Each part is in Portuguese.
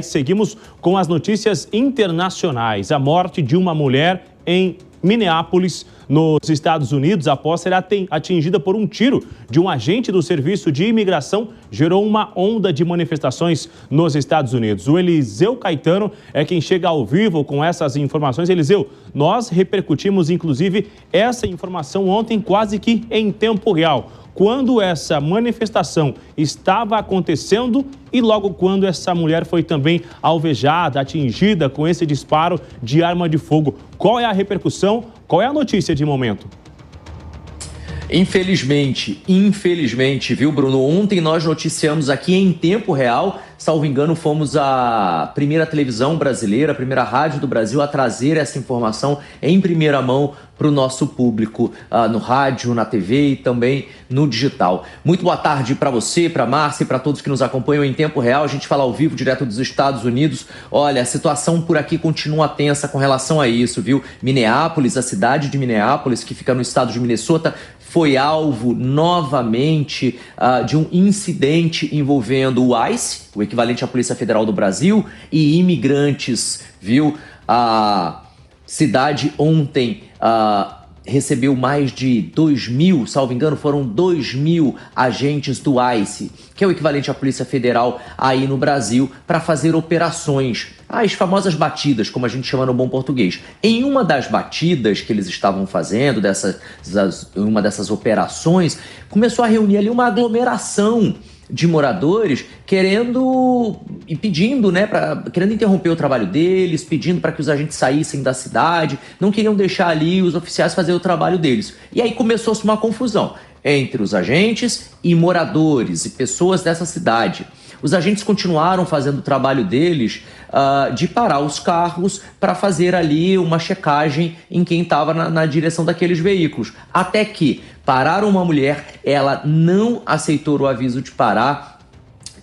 Seguimos com as notícias internacionais. A morte de uma mulher em Minneapolis, nos Estados Unidos, após ser atingida por um tiro de um agente do Serviço de Imigração, gerou uma onda de manifestações nos Estados Unidos. O Eliseu Caetano é quem chega ao vivo com essas informações. Eliseu, nós repercutimos, inclusive, essa informação ontem quase que em tempo real, quando essa manifestação estava acontecendo e logo quando essa mulher foi também alvejada, atingida com esse disparo de arma de fogo. Qual é a repercussão? Qual é a notícia de momento? Infelizmente, viu, Bruno? Ontem nós noticiamos aqui em tempo real, salvo engano, fomos a primeira televisão brasileira, a primeira rádio do Brasil a trazer essa informação em primeira mão para o nosso público, no rádio, na TV e também no digital. Muito boa tarde para você, para a Márcia e para todos que nos acompanham em tempo real. A gente fala ao vivo, direto dos Estados Unidos. Olha, a situação por aqui continua tensa com relação a isso, viu? Minneapolis, a cidade de Minneapolis, que fica no estado de Minnesota, foi alvo novamente de um incidente envolvendo o ICE, o equivalente à Polícia Federal do Brasil, e imigrantes, viu? A cidade ontem recebeu mais de 2.000, salvo engano, foram 2.000 agentes do ICE, que é o equivalente à Polícia Federal aí no Brasil, para fazer operações, as famosas batidas, como a gente chama no bom português. Em uma das batidas que eles estavam fazendo, uma dessas operações, começou a reunir ali uma aglomeração de moradores querendo e pedindo, querendo interromper o trabalho deles, pedindo para que os agentes saíssem da cidade, não queriam deixar ali os oficiais fazer o trabalho deles. E aí começou-se uma confusão entre os agentes e moradores e pessoas dessa cidade. Os agentes continuaram fazendo o trabalho deles de parar os carros para fazer ali uma checagem em quem estava na direção daqueles veículos. Até que pararam uma mulher, ela não aceitou o aviso de parar.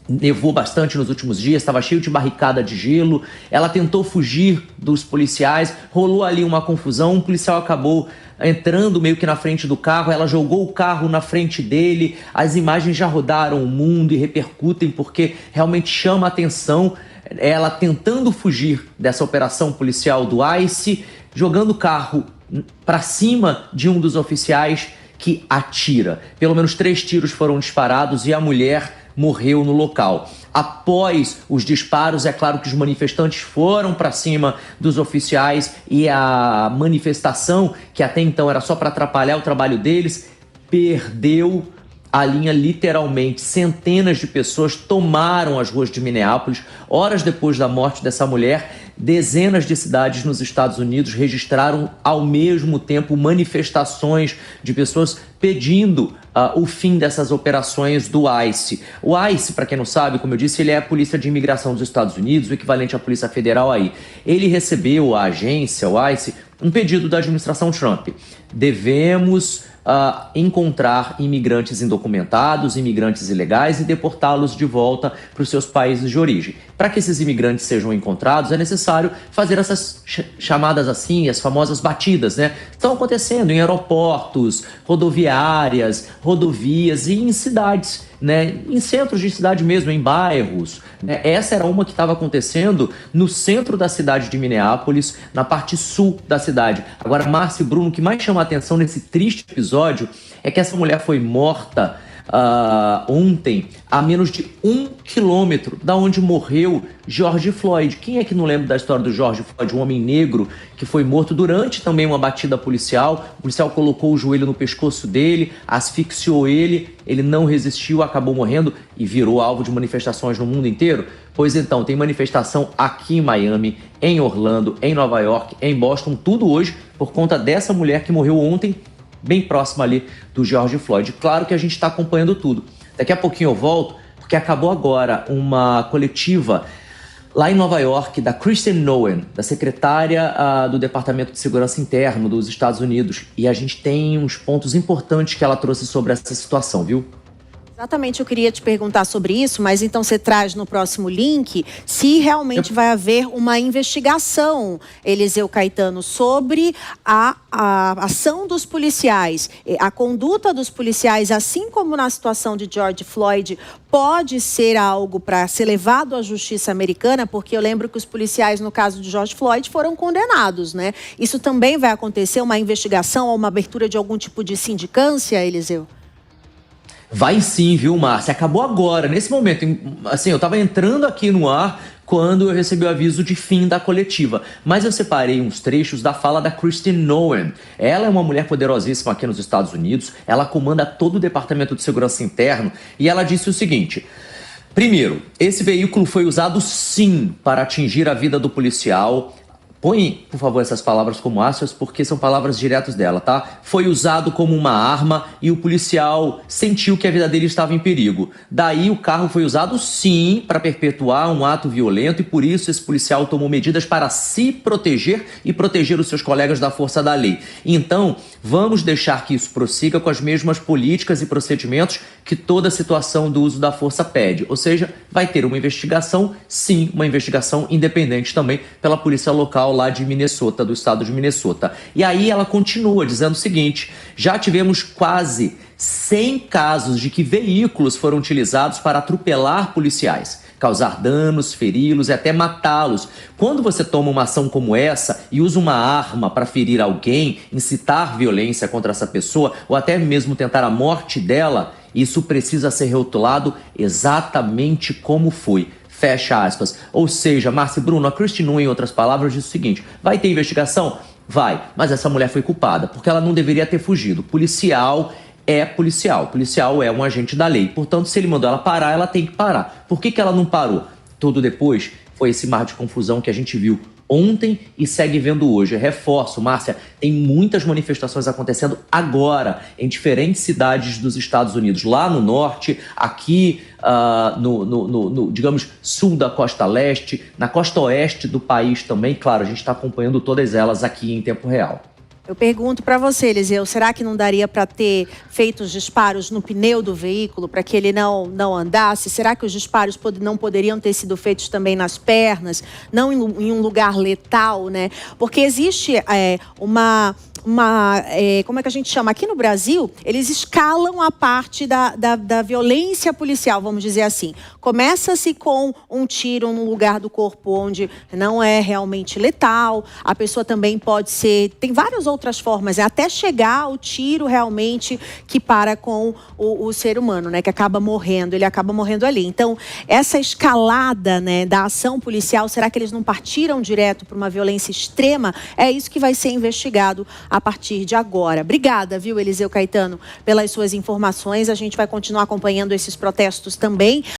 Nevou bastante nos últimos dias, estava cheio de barricada de gelo. Ela tentou fugir dos policiais, rolou ali uma confusão. Um policial acabou entrando meio que na frente do carro, ela jogou o carro na frente dele. As imagens já rodaram o mundo e repercutem porque realmente chama a atenção. Ela tentando fugir dessa operação policial do ICE, jogando o carro para cima de um dos oficiais que atira. Pelo menos 3 tiros foram disparados e a mulher morreu no local. Após os disparos, é claro que os manifestantes foram para cima dos oficiais e a manifestação, que até então era só para atrapalhar o trabalho deles, perdeu a linha literalmente. Centenas de pessoas tomaram as ruas de Minneapolis. Horas depois da morte dessa mulher, dezenas de cidades nos Estados Unidos registraram ao mesmo tempo manifestações de pessoas pedindo o fim dessas operações do ICE. O ICE, para quem não sabe, como eu disse, ele é a Polícia de Imigração dos Estados Unidos, o equivalente à Polícia Federal aí. Ele recebeu, a agência, o ICE, um pedido da administração Trump. Devemos encontrar imigrantes indocumentados, imigrantes ilegais e deportá-los de volta para os seus países de origem. Para que esses imigrantes sejam encontrados, é necessário fazer essas chamadas assim, as famosas batidas, Estão acontecendo em aeroportos, rodoviárias, rodovias e em cidades, em centros de cidade mesmo, em bairros. Essa era uma que estava acontecendo no centro da cidade de Minneapolis, na parte sul da cidade. Agora, Márcio e Bruno, o que mais chama a atenção nesse triste episódio é que essa mulher foi morta ontem a menos de 1 quilômetro da onde morreu George Floyd. Quem é que não lembra da história do George Floyd, um homem negro que foi morto durante também uma batida policial? O policial colocou o joelho no pescoço dele, asfixiou ele, ele não resistiu, acabou morrendo e virou alvo de manifestações no mundo inteiro. Pois então, tem manifestação aqui em Miami, em Orlando, em Nova York, em Boston, tudo hoje por conta dessa mulher que morreu ontem, bem próxima ali do George Floyd. Claro que a gente está acompanhando tudo. Daqui a pouquinho eu volto, porque acabou agora uma coletiva lá em Nova York da Kristen Noem, da secretária do Departamento de Segurança Interno dos Estados Unidos. E a gente tem uns pontos importantes que ela trouxe sobre essa situação, viu? Exatamente, eu queria te perguntar sobre isso, mas então você traz no próximo link se realmente vai haver uma investigação, Eliseu Caetano, sobre a ação dos policiais, a conduta dos policiais, assim como na situação de George Floyd, pode ser algo para ser levado à justiça americana, porque eu lembro que os policiais, no caso de George Floyd, foram condenados, né? Isso também vai acontecer, uma investigação ou uma abertura de algum tipo de sindicância, Eliseu? Vai sim, viu, Márcia? Acabou agora, nesse momento. Assim, eu estava entrando aqui no ar quando eu recebi o aviso de fim da coletiva. Mas eu separei uns trechos da fala da Kristi Noem. Ela é uma mulher poderosíssima aqui nos Estados Unidos. Ela comanda todo o Departamento de Segurança Interno e ela disse o seguinte: primeiro, esse veículo foi usado sim para atingir a vida do policial. Põe, por favor, essas palavras como aspas, porque são palavras diretas dela, tá? Foi usado como uma arma e o policial sentiu que a vida dele estava em perigo. Daí o carro foi usado, sim, para perpetuar um ato violento e por isso esse policial tomou medidas para se proteger e proteger os seus colegas da força da lei. Então, vamos deixar que isso prossiga com as mesmas políticas e procedimentos que toda situação do uso da força pede. Ou seja, vai ter uma investigação, sim, uma investigação independente também pela polícia local lá de Minnesota, do estado de Minnesota. E aí ela continua dizendo o seguinte: já tivemos quase 100 casos de que veículos foram utilizados para atropelar policiais, causar danos, feri-los e até matá-los. Quando você toma uma ação como essa e usa uma arma para ferir alguém, incitar violência contra essa pessoa ou até mesmo tentar a morte dela, isso precisa ser rotulado exatamente como foi. Fecha aspas. Ou seja, Márcia e Bruno, a Kristi Noem, em outras palavras, diz o seguinte: vai ter investigação? Vai, mas essa mulher foi culpada, porque ela não deveria ter fugido. Policial é policial. Policial é um agente da lei. Portanto, se ele mandou ela parar, ela tem que parar. Por que ela não parou? Tudo depois foi esse mar de confusão que a gente viu ontem e segue vendo hoje. Reforço, Márcia, tem muitas manifestações acontecendo agora em diferentes cidades dos Estados Unidos. Lá no norte, aqui digamos, sul da costa leste, na costa oeste do país também. Claro, a gente está acompanhando todas elas aqui em tempo real. Eu pergunto para você, Eliseu, será que não daria para ter feito os disparos no pneu do veículo para que ele não andasse? Será que os disparos não poderiam ter sido feitos também nas pernas, não em um lugar letal, né? Porque existe como é que a gente chama? Aqui no Brasil, eles escalam a parte da violência policial, vamos dizer assim. Começa-se com um tiro num lugar do corpo onde não é realmente letal. A pessoa também pode ser... Tem várias outras formas, até chegar ao tiro realmente que para com o ser humano, né? Que acaba morrendo, ele acaba morrendo ali. Então, essa escalada, né, da ação policial, será que eles não partiram direto para uma violência extrema? É isso que vai ser investigado a partir de agora. Obrigada, viu, Eliseu Caetano, pelas suas informações. A gente vai continuar acompanhando esses protestos também.